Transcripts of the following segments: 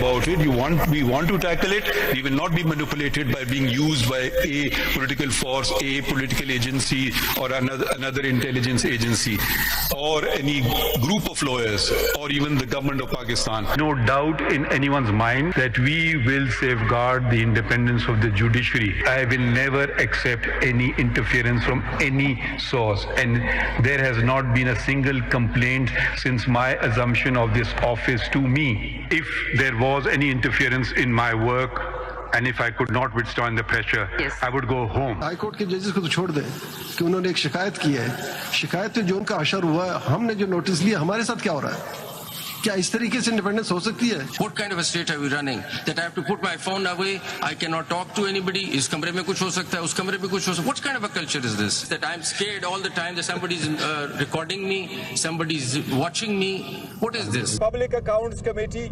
about it. We want to tackle it. We will not be manipulated by being used by a political force, a political agency, or another intelligence agency, or any group of lawyers, or even the government of Pakistan. No doubt in anyone's mind that we will safeguard the independence of the judiciary. I will never accept any interference from any source, and there has not been a single complaint since my assumption of this office to me. If there was any interference in my work, and if I could not withstand the pressure, yes, I would go home. High court के जजेस को तो छोड़ दें कि उन्होंने एक शिकायत की है, शिकायत में जो उनका असर हुआ है, हमने जो नोटिस लिया, हमारे साथ क्या हो रहा है? क्या इस तरीके से इंडिपेंडेंस हो सकती है? What kind of a state are we running? That I have to put my phone away, I cannot talk to anybody. इस कमरे में कुछ हो सकता है, उस कमरे में कुछ हो सकता है. What kind of a culture is this? That I'm scared all the time that somebody is recording me, somebody is watching me. What is this? Public Accounts Committee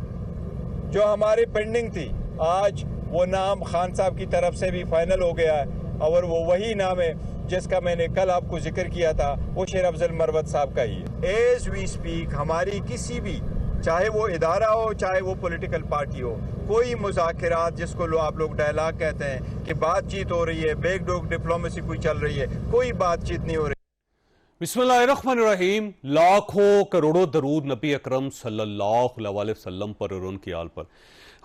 जो हमारी पेंडिंग थी, आज वो नाम खान साहब की तरफ से भी फाइनल हो गया है और वो वही नाम है जिसका मैंने कल आपको जिक्र किया था, वो शेर अफजल मरवत साहब का ही है. एज वी स्पीक हमारी किसी भी, चाहे वो इदारा हो चाहे वो पॉलिटिकल पार्टी हो, कोई मुज़ाकिरात जिसको आप लोग डायलॉग कहते हैं कि बातचीत हो रही है, बैकडोर डिप्लोमेसी कोई चल रही है, कोई बातचीत नहीं हो रही. बिस्मिल्लाहिर्रहमानिर्रहीम. लाखों करोड़ों दरूद नबी अकरम सल्लल्लाहु अलैहि वसल्लम पर और उनकी आल पर.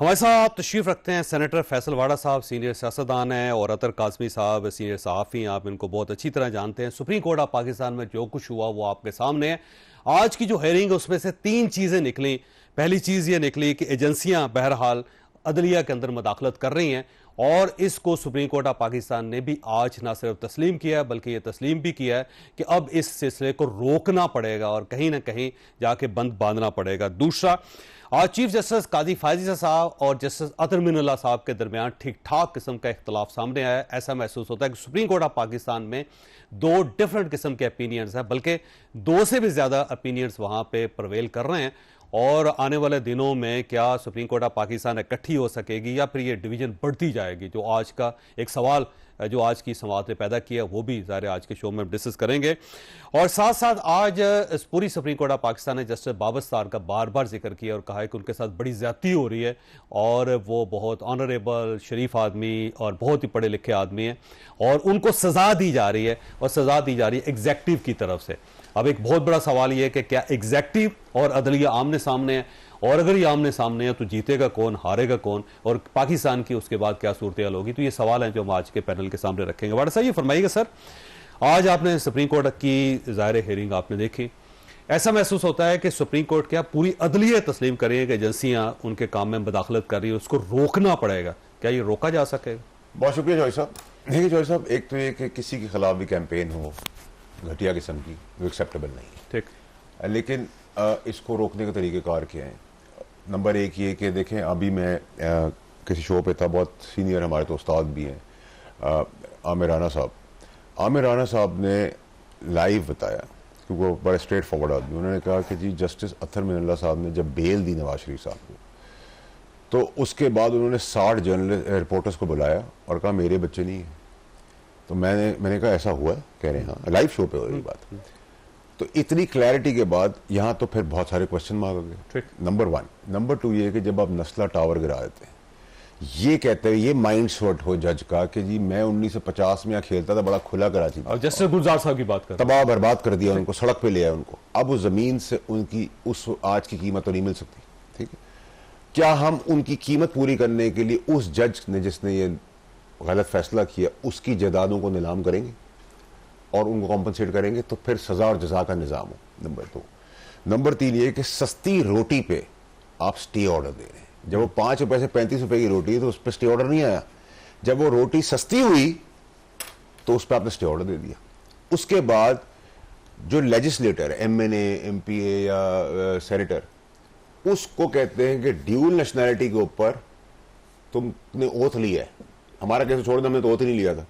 हमारे साथ तशरीफ़ रखते हैं सेनेटर फैसल वाड़ा साहब, सीनियर सियासतदान हैं, और अतर काज़मी साहब सीनियर सहाफ़ी हैं. आप इनको बहुत अच्छी तरह जानते हैं. सुप्रीम कोर्ट ऑफ पाकिस्तान में जो कुछ हुआ वो आपके सामने है. आज की जो हेयरिंग है उसमें से 3 चीज़ें निकली. पहली चीज़ ये निकली कि एजेंसियाँ बहरहाल अदलिया के अंदर मदाखलत कर रही हैं, और इसको सुप्रीम कोर्ट ऑफ पाकिस्तान ने भी आज ना सिर्फ तस्लीम किया है बल्कि ये तस्लीम भी किया है कि अब इस सिलसिले को रोकना पड़ेगा और कहीं ना कहीं जाके बंद बांधना पड़ेगा. दूसरा, आज चीफ जस्टिस काजी फायजी साहब और जस्टिस अतर मिनल्ला साहब के दरमियान ठीक ठाक किस्म का इख्तलाफ सामने आया है. ऐसा महसूस होता है कि सुप्रीम कोर्ट ऑफ पाकिस्तान में 2 डिफरेंट किस्म के ओपिनियंस हैं, बल्कि 2 से भी ज़्यादा ओपिनियंस वहाँ पे प्रवेल कर रहे हैं. और आने वाले दिनों में क्या सुप्रीम कोर्ट ऑफ पाकिस्तान इकट्ठी हो सकेगी या फिर ये डिवीज़न बढ़ती जाएगी, जो आज का एक सवाल जो आज की समाअत ने पैदा किया, वो भी ज़ाहिर आज के शो में डिस्कस करेंगे. और साथ साथ आज इस पूरी सुप्रीम कोर्ट ऑफ पाकिस्तान ने जस्टिस बाबर सत्तार का बार बार जिक्र किया और कहा है कि उनके साथ बड़ी ज़्यादती हो रही है, और वो बहुत ऑनरेबल शरीफ आदमी और बहुत ही पढ़े लिखे आदमी हैं, और उनको सज़ा दी जा रही है, और सज़ा दी जा रही है एग्जेक्टिव की तरफ से. अब एक बहुत बड़ा सवाल ये है कि क्या एग्जेक्टिव और अदलिया आमने सामने है, और अगर ये आमने सामने है तो जीतेगा कौन, हारेगा कौन, और पाकिस्तान की उसके बाद क्या सूरत हाल होगी. तो ये सवाल हैं जो हम आज के पैनल के सामने रखेंगे. वाड़ा साहब, ये फरमाइएगा सर, आज आपने सुप्रीम कोर्ट की ज़ाहिर हेयरिंग आपने देखी, ऐसा महसूस होता है कि सुप्रीम कोर्ट क्या पूरी अदलिया तस्लीम करेगी कि एजेंसियाँ उनके काम में मुदाखलत कर रही है, उसको रोकना पड़ेगा, क्या ये रोका जा सकेगा? बहुत शुक्रिया जॉय साहब. देखिए जॉय साहब, एक तो ये कि किसी के खिलाफ भी कैंपेन हो घटिया किस्म की, वो एक्सेप्टेबल नहीं है, ठीक, लेकिन इसको रोकने के तरीक़ेकार क्या हैं? नंबर 1 ये कि देखें, अभी मैं किसी शो पे था, बहुत सीनियर हमारे तो उस्ताद भी हैं, आमिर राना साहब ने लाइव बताया, क्योंकि वो बड़े स्ट्रेट फॉरवर्ड आदमी. उन्होंने कहा कि जी जस्टिस अतर मिनल्ला साहब ने जब बेल दी नवाज शरीफ साहब को, तो उसके बाद उन्होंने 60 जर्नलिस्ट रिपोर्टर्स को बुलाया और कहा मेरे बच्चे नहीं हैं. तो मैंने कहा ऐसा हुआ है? कह रहे हैं हाँ, लाइव शो पे हो रही बात. तो इतनी क्लैरिटी के बाद यहाँ तो फिर बहुत सारे क्वेश्चन मार्क हो गए. नंबर 1. नंबर 2 ये कि जब आप नस्ला टावर गिरा देते हैं, ये कहते हैं, ये माइंड सेट हो जज का कि जी मैं 1950 में यहाँ खेलता था, बड़ा खुला कराची, और जस्टिस गुलजार साहब की बात कर, तबाह बर्बाद कर दिया उनको, सड़क पे ले आया उनको. अब उस जमीन से उनकी उस आज की कीमत तो नहीं मिल सकती. ठीक है, क्या हम उनकी कीमत पूरी करने के लिए उस जज ने जिसने ये गलत फैसला किया उसकी जायदादों को नीलाम करेंगे और उनको कॉम्पनसेट करेंगे? तो फिर सजा और जजा का निज़ाम हो. नंबर 2. नंबर 3 ये कि सस्ती रोटी पे आप स्टे ऑर्डर दे रहे हैं. जब वो 5 रुपए से 35 रुपए की रोटी है तो उस पर स्टे ऑर्डर नहीं आया. जब वो रोटी सस्ती हुई तो उस पर आपने स्टे ऑर्डर दे दिया. उसके बाद जो लेजिस्लेटर है, MNA, MPA या सेनेटर, उसको कहते हैं कि ड्यूल नेशनैलिटी के ऊपर तुमने ओथ लिया है. हमारा कैसे छोड़ दे, हमने तो ओथ ही नहीं लिया था.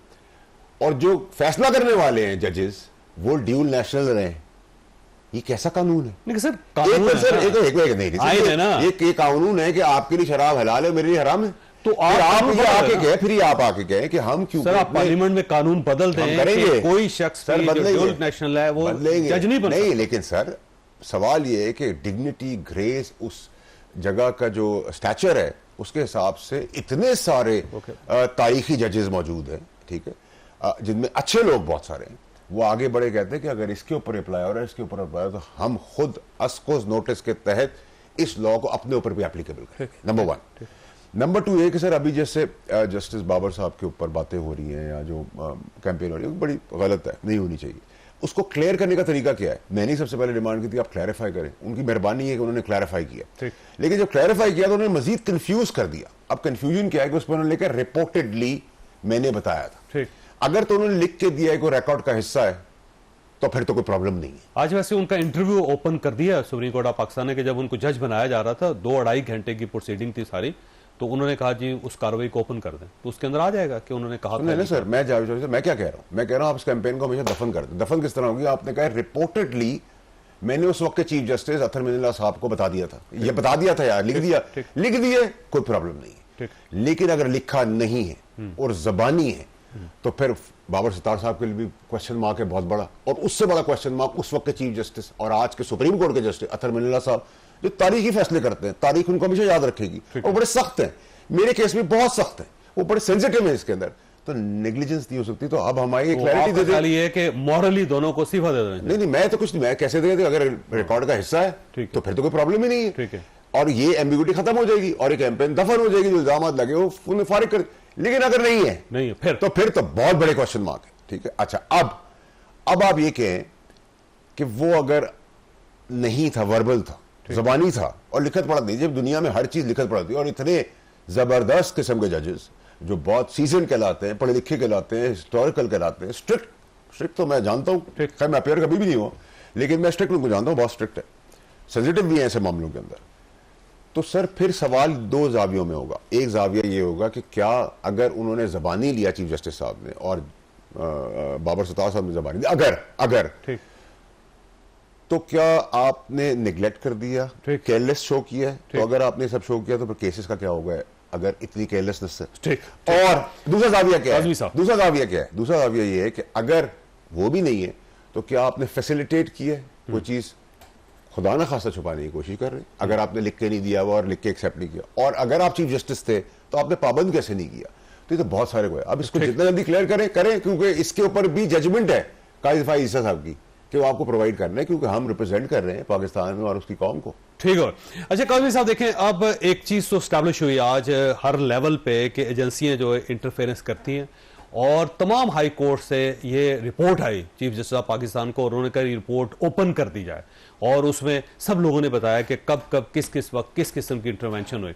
और जो फैसला करने वाले हैं जजेस, वो ड्यूल नेशनल रहे. ये कैसा कानून है? नहीं सर, कानून है सर, एक कानून है कि आपके लिए शराब हलाल है, मेरे लिए हराम है. तो आप ये आके कहे, फिर आप आके कहे कि हम क्यों? सर आप पार्लियामेंट में कानून बदल दें, करेंगे, कोई शख्स सर ड्यूल नेशनल है वो जज नहीं बन सकता. नहीं, लेकिन सर सवाल ये है कि डिग्निटी, ग्रेस, उस जगह का जो स्टैचर है उसके हिसाब से इतने सारे तारीखी जजेस मौजूद हैं, ठीक है, जिनमें अच्छे लोग बहुत सारे हैं, वो आगे बढ़े कहते हैं कि अगर इसके ऊपर अप्लाई हो रहा है, इसके ऊपर अप्लाई हो, तो हम खुद अस्कोस नोटिस के तहत इस लॉ को अपने ऊपर भी एप्लीकेबल करेंगे। नंबर 1। नंबर 2 ये कि सर अभी जैसे जस्टिस बाबर साहब के ऊपर बातें हो रही हैं या जो कैंपेन हो रही है, बड़ी गलत है, नहीं होनी चाहिए। उसको क्लियर करने का तरीका क्या है? मैंने सबसे पहले डिमांड की थी आप क्लैरिफाई करें। उनकी मेहरबानी है कि उन्होंने क्लैरिफाई किया, लेकिन जब क्लैरिफाई किया तो उन्होंने मजीद कंफ्यूज कर दिया। अब कंफ्यूजन क्या है कि उस पर उन्होंने लिखा रिपोर्टेडली मैंने बताया था। अगर तो उन्होंने लिख के दिया है कोई रिकॉर्ड का हिस्सा है तो फिर तो कोई प्रॉब्लम नहीं है। आज वैसे उनका इंटरव्यू ओपन कर दिया सुप्रीम कोर्ट ऑफ पाकिस्तान ने कि जब उनको जज बनाया जा रहा था, 2-2.5 घंटे की प्रोसीडिंग थी सारी, तो उन्होंने कहा जी उस कार्रवाई को ओपन कर दें, तो उसके अंदर आ जाएगा कि उन्होंने कहा नहीं सर, मैं क्या कह रहा हूं? मैं कह रहा हूं आप इस कैंपेन को हमेशा दफन कर दें। दफन किस तरह होगी? आपने कहा रिपोर्टेडली मैंने उस वक्त के चीफ जस्टिस अतर मिनल्ला साहब को बता दिया था, ये बता दिया था यार, लिख दिया, कोई प्रॉब्लम नहीं है। लेकिन अगर लिखा नहीं है और जबानी है तो फिर बाबर सत्तार साहब के लिए भी क्वेश्चन मार्क है बहुत बड़ा, और उससे बड़ा क्वेश्चन मार्क उस वक्त के चीफ जस्टिस और आज के सुप्रीम कोर्ट के जस्टिस अतर मिनल्ला साहब, जो तारीखी फैसले करते हैं, तारीख उनको हमेशा याद रखेगी और बड़े सख्त हैं। मेरे केस में बहुत सख्त है, वो बड़े सेंसिटिव है इसके अंदर, तो नेग्लिजेंस नहीं हो सकती। तो अब हमारी क्लैरिटी दे दें है कि मॉरली दोनों को इस्तीफा दे दें। नहीं, मैं तो कुछ नहीं, मैं कैसे दे, अगर रिकॉर्ड का हिस्सा है तो फिर तो कोई प्रॉब्लम ही नहीं है, और ये एम्बिग्यूटी खत्म हो जाएगी और एक कैंपेन दफन हो जाएगी, जो इल्जाम लगे वो उन्हें फारिग कर। लेकिन अगर नहीं है फिर तो बहुत बड़े क्वेश्चन मार्क है, ठीक है। अच्छा, अब आप ये कहें कि वो अगर नहीं था, वर्बल था, जबानी था और लिखत पढ़त नहीं, जब दुनिया में हर चीज लिखत पढ़ती है, और इतने जबरदस्त किस्म के जजेस जो बहुत सीजन कहलाते हैं, पढ़े लिखे कहलाते हैं, हिस्टोरिकल कहलाते हैं, स्ट्रिक्ट तो मैं जानता हूं, खैर मैं अपेयर कभी भी नहीं हुआ, लेकिन मैं स्ट्रिक्ट उनको जानता हूं, बहुत स्ट्रिक्ट है, सेंसिटिव भी है ऐसे मामलों के अंदर। तो सर फिर सवाल 2 जावियों में होगा। एक जाविया ये होगा कि क्या अगर उन्होंने जबानी लिया चीफ जस्टिस साहब ने और बाबर सत्तार साहब ने जबानी दी, अगर तो क्या आपने निगलेक्ट कर दिया, केयरलेस शो किया है? तो अगर आपने सब शो किया तो फिर केसेस का क्या होगा अगर इतनी केयरलेसनेस है? और दूसरा जाविया क्या है? दूसरा जाविया ये है कि अगर वो भी नहीं है तो क्या आपने फैसिलिटेट किया है कोई चीज, खुदा ना खासा छुपाने की कोशिश कर रहे हैं? अगर आपने लिख के नहीं दिया हुआ और लिख के एक्सेप्ट नहीं किया, और अगर आप चीफ जस्टिस थे तो आपने पाबंद कैसे नहीं किया? तो ये तो बहुत सारे को है। अब इसको जितना जल्दी क्लियर करें, क्योंकि इसके ऊपर भी जजमेंट है काजी दफा ईसा साहब की कि वो आपको प्रोवाइड करना है, क्योंकि हम रिप्रेजेंट कर रहे हैं पाकिस्तान में और उसकी कौम को। ठीक है। अच्छा काजी साहब देखें, अब एक चीज तो स्टैब्लिश हुई आज हर लेवल पे कि एजेंसियां जो इंटरफेरेंस करती हैं, और तमाम हाई कोर्ट से ये report I chief justice of Pakistan को, और उन्होंने कहा रिपोर्ट ओपन कर दी जाए, और उसमें सब लोगों ने बताया कि कब किस वक्त किस किस्म की इंटरवेंशन हुई।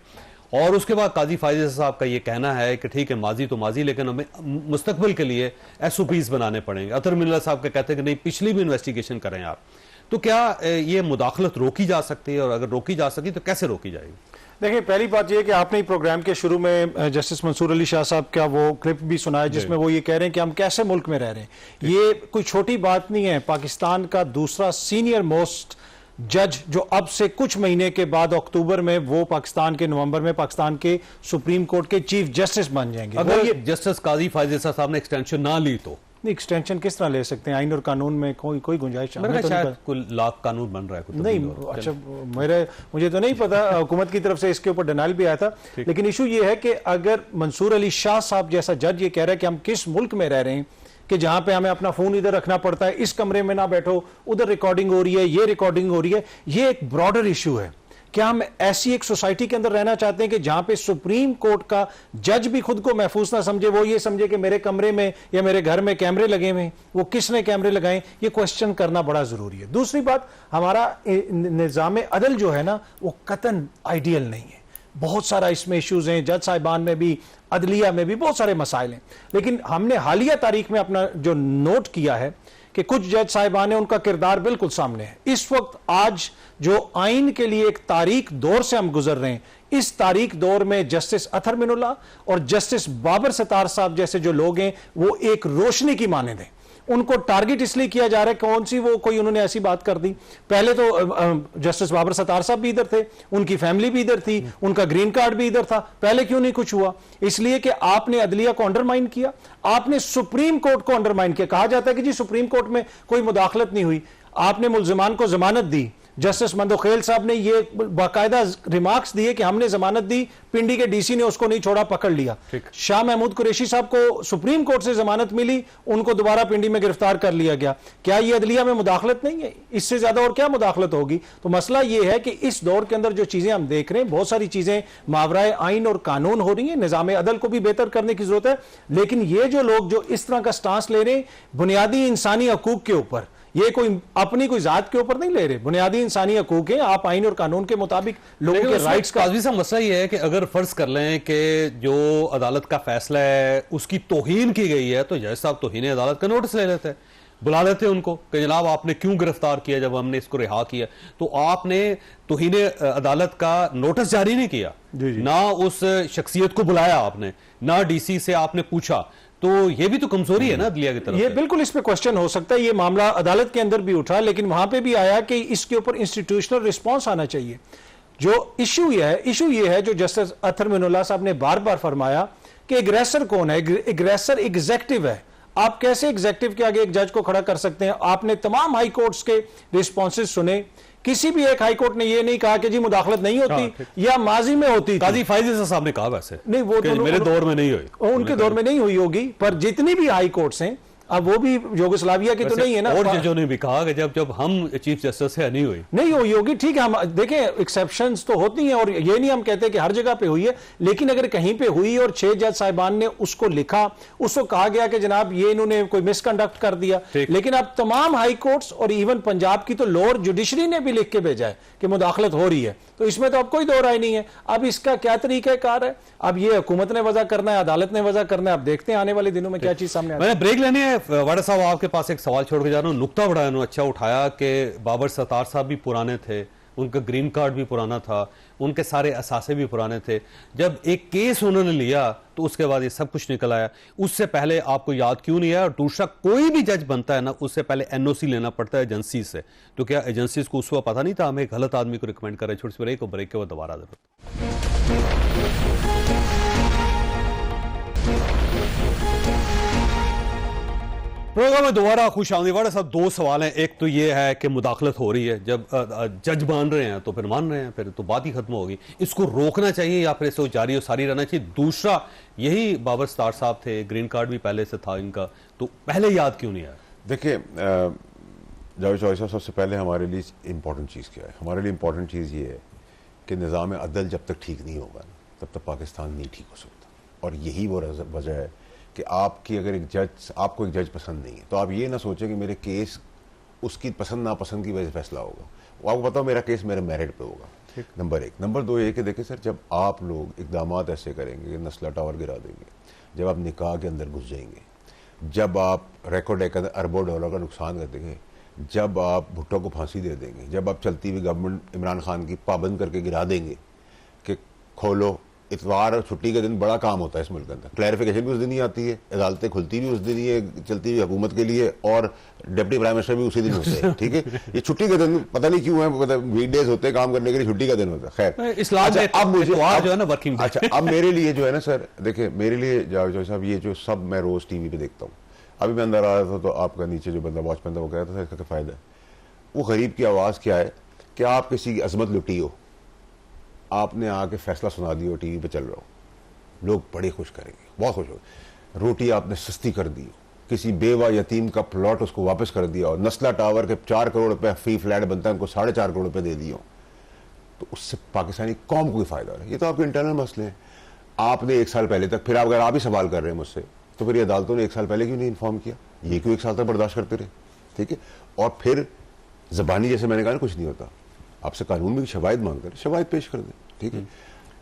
और उसके बाद काजी फायज़ साहब का ये कहना है कि ठीक है माजी तो माजी, लेकिन हमें मुस्तकबिल के लिए SOPs बनाने पड़ेंगे। अतर मिल्ला साहब का कहते हैं कि नहीं, पिछली भी इन्वेस्टिगेशन करें आप। तो क्या ये मुदाखलत रोकी जा सकती है, और अगर रोकी जा सकी तो कैसे रोकी जाएगी? देखिए, पहली बात यह कि आपने ही प्रोग्राम के शुरू में जस्टिस मंसूर अली शाह साहब का वो क्लिप भी सुनाया जिसमें वो ये कह रहे हैं कि हम कैसे मुल्क में रह रहे हैं। ये कोई छोटी बात नहीं है। पाकिस्तान का दूसरा सीनियर मोस्ट जज जो अब से कुछ महीने के बाद अक्टूबर में वो पाकिस्तान के नवंबर में पाकिस्तान के सुप्रीम कोर्ट के चीफ जस्टिस बन जाएंगे। अगर ये जस्टिस काजी फायज़ साहब ने एक्सटेंशन ना ली तो एक्सटेंशन किस तरह ले सकते हैं? आइन और कानून में कोई गुंजाइश शायद कोई लाख कानून बन रहा है नहीं। अच्छा, मुझे तो नहीं पता, हुकूमत की तरफ से इसके ऊपर डिनाइल भी आया था। लेकिन इशू ये है कि अगर मंसूर अली शाह साहब जैसा जज ये कह रहा है कि हम किस मुल्क में रह रहे हैं कि जहां पे हमें अपना फोन इधर रखना पड़ता है, इस कमरे में ना बैठो, उधर रिकॉर्डिंग हो रही है, ये रिकॉर्डिंग हो रही है, ये एक ब्रॉडर इशू है। क्या हम ऐसी एक सोसाइटी के अंदर रहना चाहते हैं कि जहां पे सुप्रीम कोर्ट का जज भी खुद को महफूज ना समझे, वो ये समझे कि मेरे कमरे में या मेरे घर में कैमरे लगे हुए, वो किसने कैमरे लगाए? ये क्वेश्चन करना बड़ा जरूरी है। दूसरी बात, हमारा निजाम अदल जो है ना, वो कतन आइडियल नहीं है। बहुत सारा इसमें इश्यूज हैं, जज साहिबान में भी, अदलिया में भी बहुत सारे मसाइल हैं। लेकिन हमने हालिया तारीख में अपना जो नोट किया है कि कुछ जज साहिबान है, उनका किरदार बिल्कुल सामने है। इस वक्त आज जो आइन के लिए एक तारीख दौर से हम गुजर रहे हैं, इस तारीख दौर में जस्टिस अतर मिनुल्लाह और जस्टिस बाबर सत्तार साहब जैसे जो लोग हैं वो एक रोशनी की मानद हैं। उनको टारगेट इसलिए किया जा रहा है, कौन सी वो कोई उन्होंने ऐसी बात कर दी। पहले तो जस्टिस बाबर सत्तार साहब भी इधर थे, उनकी फैमिली भी इधर थी, उनका ग्रीन कार्ड भी इधर था। पहले क्यों नहीं कुछ हुआ? इसलिए कि आपने अदलिया को अंडरमाइन किया, आपने सुप्रीम कोर्ट को अंडरमाइन किया। कहा जाता है कि जी सुप्रीम कोर्ट में कोई मुदाखलत नहीं हुई, आपने मुल्जिमान को जमानत दी, जस्टिस मंदोखेल साहब ने ये बाकायदा रिमार्क्स दिए कि हमने जमानत दी, पिंडी के डीसी ने उसको नहीं छोड़ा, पकड़ लिया। शाह महमूद कुरैशी साहब को सुप्रीम कोर्ट से जमानत मिली, उनको दोबारा पिंडी में गिरफ्तार कर लिया गया। क्या ये अदलिया में मुदाखलत नहीं है? इससे ज्यादा और क्या मुदाखलत होगी? तो मसला ये है कि इस दौर के अंदर जो चीजें हम देख रहे हैं, बहुत सारी चीजें मावराए आइन और कानून हो रही है, निजाम अदल को भी बेहतर करने की जरूरत है, लेकिन ये जो लोग जो इस तरह का स्टांस ले रहे हैं बुनियादी इंसानी हकूक के ऊपर, ये कोई अपनी कोई जात के ऊपर नहीं ले रहे, बुनियादी इंसानी हकूक है, आप आइन और कानून के मुताबिक लोगों के राइट्स का। काज़ी साहब मसला ये है कि अगर फर्ज कर लें कि जो अदालत का फैसला है उसकी तौहीन की गई है, तो जज साहब तौहीन अदालत का नोटिस ले लेते हैं, बुला लेते हैं उनको कि जनाब आपने क्यों गिरफ्तार किया जब हमने इसको रिहा किया। तो आपने तौहीन अदालत का नोटिस जारी नहीं किया, ना उस शख्सियत को बुलाया आपने, ना डीसी से आपने पूछा, तो ये भी तो कमजोरी है ना अदलिया की तरफ। ये बिल्कुल इस पे क्वेश्चन हो सकता है, ये मामला अदालत के अंदर भी उठा, लेकिन वहां पे भी आया कि इसके ऊपर इंस्टीट्यूशनल रिस्पांस आना चाहिए। जो इशू ये है जो जस्टिस अतहर मिनुल्लाह साहब ने बार बार फरमाया कि एग्रेसर कौन है? एग्रेसर एग्जेक्टिव है। आप कैसे एग्जेक्टिव के आगे एक जज को खड़ा कर सकते हैं? आपने तमाम हाई कोर्ट्स के रिस्पॉन्सेस सुने, किसी भी एक हाई कोर्ट ने ये नहीं कहा कि जी मुदाखलत नहीं होती या माजी में होती। काजी फाइज़ साहब ने कहा वैसे नहीं, वो तो मेरे दौर में नहीं हुई, उनके दौर में नहीं हुई होगी, पर जितनी भी हाई कोर्ट्स हैं, अब वो भी यूगोस्लाविया की तो नहीं है ना। और जजों ने भी कहा कि जब हम चीफ जस्टिस है नहीं हुई होगी, ठीक है, हम देखें एक्सेप्शंस तो होती हैं और ये नहीं हम कहते कि हर जगह पे हुई है, लेकिन अगर कहीं पे हुई और 6 जज साहिबान ने उसको लिखा, उसको कहा गया कि जनाब ये इन्होंने कोई मिसकंडक्ट कर दिया, लेकिन अब तमाम हाई कोर्ट्स और इवन पंजाब की तो लोअर जुडिशरी ने भी लिख के भेजा है कि मुदाखलत हो रही है, तो इसमें तो अब कोई दो राय नहीं है। अब इसका क्या तरीकाकार है? अब ये हुकूमत ने वजह करना है, अदालत ने वजह करना है, अब देखते हैं आने वाले दिनों में क्या चीज सामने आती है। मैंने ब्रेक लेनी है। वाड़ा साहब आपके पास एक सवाल छोड़ के जा रहा हूं, नुक्ता बड़ा अच्छा उठाया कि बाबर सत्तार साहब भी पुराने थे, उनका ग्रीन कार्ड भी पुराना था, उनके सारे असासे भी पुराने थे। जब एक केस उन्होंने लिया तो उसके बाद ये सब कुछ निकल आया। उससे पहले आपको याद क्यों नहीं आया? और दूसरा, कोई भी जज बनता है ना, उससे पहले एनओसी लेना पड़ता है एजेंसी से, तो क्या एजेंसीज को उस वक्त पता नहीं था हमें एक गलत आदमी को रिकमेंड कर रहे? छोटी सी ब्रेक, और ब्रेक के बाद दोबारा जरूरत। प्रोग्राम में दोबारा खुश आमदीद। वाड़ा साहब, 2 सवाल हैं। एक तो ये है कि मुदाखलत हो रही है, जब जज मान रहे हैं तो फिर मान रहे हैं, फिर तो बात ही खत्म होगी। इसको रोकना चाहिए या फिर इसको जारी और सारी रहना चाहिए? दूसरा, यही बाबर सत्तार साहब थे, ग्रीन कार्ड भी पहले से था इनका, तो पहले याद क्यों नहीं आया? देखिए जावेद चौधरी साहब, सबसे पहले हमारे लिए इंपॉर्टेंट चीज़ क्या है? हमारे लिए इंपॉर्टेंट चीज़ ये है कि निज़ाम अदल जब तक ठीक नहीं होगा तब तक पाकिस्तान नहीं ठीक हो सकता। और यही वो वजह है कि आपकी अगर आपको एक जज पसंद नहीं है तो आप ये ना सोचें कि मेरे केस उसकी पसंद नापसंद की वजह से फैसला होगा। वो आपको बताओ मेरा केस मेरे मेरिट पे होगा, नंबर 1। नंबर 2 ये कि देखिए सर, जब आप लोग इकदाम ऐसे करेंगे, नस्ला टावर गिरा देंगे, जब आप निकाह के अंदर घुस जाएंगे, जब आप रिकॉर्ड के अंदर अरबों डॉलर का नुकसान कर देंगे, जब आप भुट्टो को फांसी दे देंगे, जब आप चलती हुई गवर्नमेंट इमरान खान की पाबंद करके गिरा देंगे कि खोलो, इतवार और छुट्टी के दिन बड़ा काम होता है इस मुल्क के अंदर, क्लैरिफिकेशन भी उस दिन ही आती है, अदालतें खुलती भी उस दिन ही है चलती हुई हुकूमत के लिए, और डिप्टी प्राइम मिनिस्टर भी उसी दिन होते हैं। ठीक है, ये छुट्टी के दिन पता नहीं क्यों है, वीकडेज होते हैं काम करने के लिए, छुट्टी का दिन होता है। खैर, इस्लाम में अब मुझे जो है ना वर्किंग डे। अच्छा, अब मेरे लिए जो है ना सर, देखिए मेरे लिए जावेद चौधरी साहब, ये जो सब मैं रोज टीवी पे देखता हूँ, अभी मैं अंदर आ रहा था तो आपका नीचे जो बंदा वॉचमैन था वो कह रहा था इसका क्या फायदा है? वो गरीब की आवाज़ क्या है कि आप किसी की अजमत लुटी हो, आपने आके फैसला सुना दिया, टीवी पे चल रहा हो, लोग बड़े खुश करेंगे, बहुत खुश हो। रोटी आपने सस्ती कर दी, किसी बेवा यतीम का प्लॉट उसको वापस कर दिया, और नस्ला टावर के 4 करोड़ रुपए फी फ्लैट बनता है उनको 4.5 करोड़ रुपए दे दिए, तो उससे पाकिस्तानी कौम को भी फायदा हो रहा है। ये तो आपके इंटरनल मसले हैं। आपने 1 साल पहले तक, फिर अगर आप ही सवाल कर रहे हैं मुझसे, तो फिर ये अदालतों ने 1 साल पहले क्यों नहीं इन्फॉर्म किया? ये क्यों 1 साल तक बर्दाश्त करते रहे? ठीक है, और फिर जबानी जैसे मैंने कहा कुछ नहीं होता, आपसे कानून में शवाहिद मांगते हैं, शवाहिद पेश कर दें। ठीक है,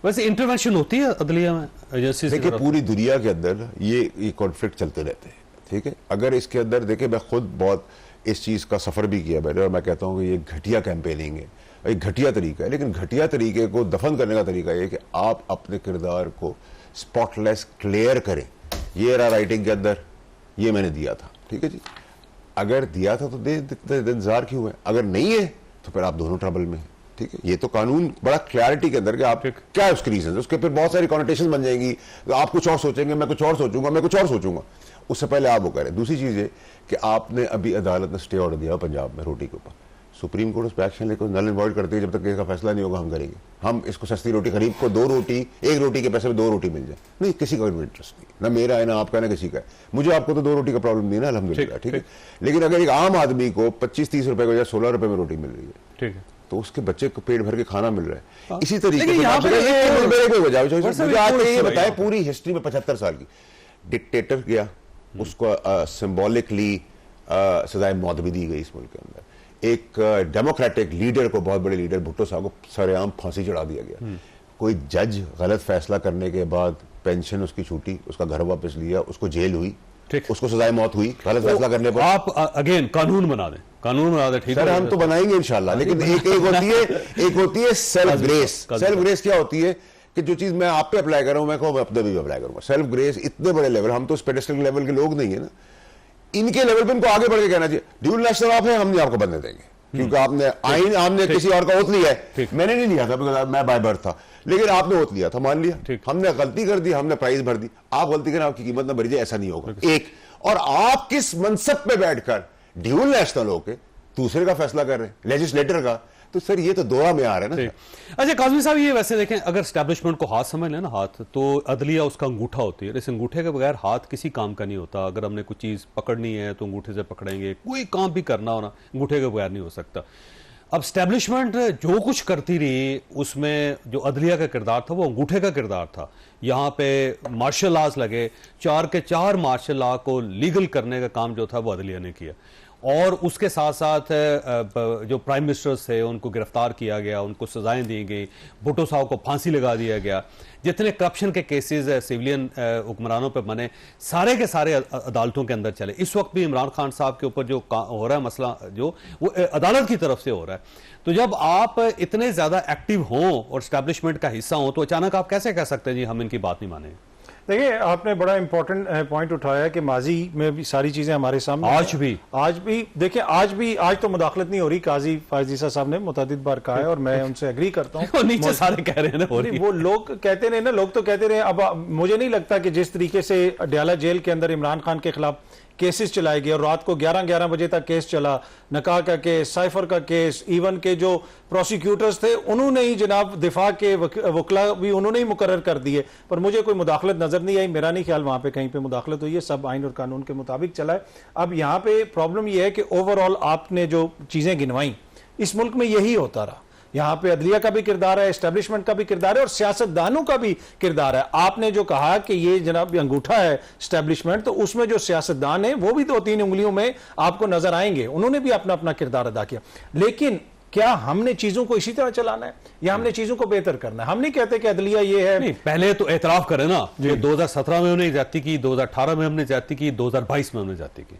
वैसे इंटरवेंशन होती है अदलिया में एजेंसी? देखिए पूरी दुनिया के अंदर ये कॉन्फ्लिक्ट चलते रहते हैं। ठीक है, अगर इसके अंदर देखिए, मैं खुद बहुत इस चीज़ का सफ़र भी किया मैंने, और मैं कहता हूँ कि ये घटिया कैंपेनिंग है, एक घटिया तरीका है, लेकिन घटिया तरीके को दफन करने का तरीका ये है कि आप अपने किरदार को स्पॉटलेस क्लियर करें। ये रहा राइटिंग के अंदर, ये मैंने दिया था। ठीक है जी, अगर दिया था तो इंतजार क्यों है? अगर नहीं है तो फिर आप दोनों ट्रबल में हैं। ठीक है, ये तो कानून बड़ा क्लैरिटी के अंदर कि आप क्या है उसकी रीजन, उसके फिर बहुत सारी कॉन्टेशन बन जाएंगी, आप कुछ और सोचेंगे, मैं कुछ और सोचूंगा, मैं कुछ और सोचूंगा, उससे पहले आप वो करें। दूसरी चीज़ है कि आपने अभी अदालत ने स्टे ऑर्डर दिया पंजाब में रोटी के ऊपर, सुप्रीम कोर्ट उस पर एक्शन लेकर नल एंड वॉइड करती है, जब तक केस का फैसला नहीं होगा हम करेंगे। हम इसको सस्ती रोटी, गरीब को 2 रोटी, 1 रोटी के पैसे में 2 रोटी मिल जाए, नहीं किसी का इंटरेस्ट नहीं, ना मेरा है ना आपका ना किसी का है। मुझे आपको तो 2 रोटी का प्रॉब्लम नहीं है ना, अल्हम्दुलिल्लाह, ठीक है। लेकिन अगर एक आम आदमी को 25-30 रुपए को या 16 रुपए में रोटी मिल रही है, ठीक है, तो उसके बच्चे को पेट भर के खाना मिल रहा है। इसी तरीके से आज ये बताए पूरी हिस्ट्री में 75 साल की डिक्टेटर गया, उसको सिंबॉलिकली सजाए मौत भी दी गई इस मुल्क के अंदर। एक डेमोक्रेटिक लीडर को, बहुत बड़े लीडर भुट्टो साहब को सरेआम फांसी चढ़ा दिया गया। कोई जज गलत फैसला करने के बाद पेंशन उसकी छूटी, उसका घर वापस लिया, उसको जेल हुई, उसको सजाए मौत हुई गलत फैसला करने पर। आप अगेन कानून बना दें, कानून बना दें, ठीक है, हम तो बनाएंगे इंशाल्लाह। लेकिन एक होती है सेल्फ ग्रेस। सेल्फ ग्रेस क्या होती है कि जो चीज मैं आप पे अप्लाई कर रहा हूं, मैं अपने भी अप्लाई करूंगा। सेल्फ ग्रेस इतने बड़े लेवल, हम तो उस पेडेस्टल लेवल के लोग नहीं है ना, इनके लेवल पे इनको आगे बढ़ के कहना चाहिए ड्यूल नेशनल आप है, हम नहीं आपको बनने देंगे, क्योंकि आपने आइन, आपने किसी और का ओथ लिया है, मैंने नहीं लिया था, मैं बाय बर्थ था, लेकिन आपने ओथ लिया था, मान लिया, हमने गलती कर दी, हमने प्राइस भर दी, आप गलती करें आपकी कीमत ना भरी जाए, ऐसा नहीं होगा। एक, और आप किस मनसब पे बैठकर ड्यूल नेशनल होके दूसरे का फैसला कर रहे हैं, लेजिस्लेटर का, तो सर ये तो दोहरा में आ रहा है ना। अच्छा काज़मी साहब, ये वैसे देखें, अगर स्टैब्लिशमेंट को हाथ समझ लें ना, हाथ तो अदलिया उसका अंगूठा होती है, इस अंगूठे के बगैर हाथ किसी काम का नहीं होता। अगर हमने कुछ चीज़ पकड़नी है तो अंगूठे से पकड़ेंगे, कोई काम भी करना हो ना अंगूठे के बगैर नहीं हो सकता। अब स्टैब्लिशमेंट जो कुछ करती रही, उसमें जो अदलिया का किरदार था वो अंगूठे का किरदार था। यहाँ पे मार्शल लॉज लगे, 4 के 4 मार्शल लॉ को लीगल करने का काम जो था वो अदलिया ने किया, और उसके साथ साथ जो प्राइम मिनिस्टर्स थे उनको गिरफ्तार किया गया, उनको सजाएं दी गई, भुट्टो साहब को फांसी लगा दिया गया, जितने करप्शन के केसेस सिविलियन हुक्मरानों पे बने सारे के सारे अदालतों के अंदर चले। इस वक्त भी इमरान खान साहब के ऊपर जो हो रहा है मसला, जो वो अदालत की तरफ से हो रहा है। तो जब आप इतने ज्यादा एक्टिव हों और स्टैब्लिशमेंट का हिस्सा हों, तो अचानक आप कैसे कह सकते हैं जी हम इनकी बात नहीं मानेंगे? देखिए, आपने बड़ा इंपॉर्टेंट पॉइंट उठाया कि माजी में भी सारी चीजें हमारे सामने, आज भी देखिए, आज तो मुदाखलत नहीं हो रही, काजी फायजीसा साहब ने मुतअद्दिद बार कहा है और मैं उनसे एग्री करता हूँ। नीचे सारे कह रहे हैं ना, वो लोग कहते रहे ना, लोग तो कहते रहे। अब मुझे नहीं लगता कि जिस तरीके से अडयाला जेल के अंदर इमरान खान के खिलाफ केसेस चलाए गए और रात को 11-11 बजे तक केस चला, नकाह का केस, साइफर का केस, इवन के जो प्रोसिक्यूटर्स थे उन्होंने ही, जनाब दिफा के वकला भी उन्होंने ही मुकर्रर कर दिए, पर मुझे कोई मुदाखलत नजर नहीं आई। मेरा नहीं ख्याल वहां पे कहीं पे मुदाखलत हुई है, सब आइन और कानून के मुताबिक चला है। अब यहाँ पे प्रॉब्लम यह है कि ओवरऑल आपने जो चीजें गिनवाई, इस मुल्क में यही होता रहा। यहाँ पे अदलिया का भी किरदार है, एस्टेब्लिशमेंट का भी किरदार है और सियासतदानों का भी किरदार है। आपने जो कहा कि ये जनाब अंगूठा है एस्टेब्लिशमेंट, तो उसमें जो सियासतदान है वो भी 2-3 उंगलियों में आपको नजर आएंगे, उन्होंने भी अपना अपना किरदार अदा किया। लेकिन क्या हमने चीजों को इसी तरह चलाना है या हमने चीजों को बेहतर करना है? हम नहीं कहते कि अदलिया ये है। नहीं, पहले तो एतराफ करें ना, 2017 में हमने ज्यादती की, 2018 में हमने ज्यादती की, 2022 में हमने ज्यादती की।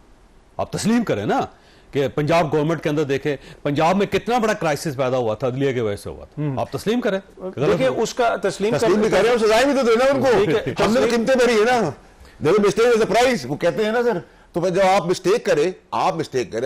आप तस्लीम करें ना कि पंजाब गवर्नमेंट के अंदर देखें, पंजाब में कितना बड़ा क्राइसिस पैदा हुआ था, अदलिया के वजह से हुआ था। आप तस्लीम करें, देखिए उसका तस्लीम भी करें, सजाएं भी तो देना उनको, हमने कीमतें भरी है ना, देखो मिस्टेक इज द प्राइस, वो कहते हैं ना सर। तो जब आप मिस्टेक करें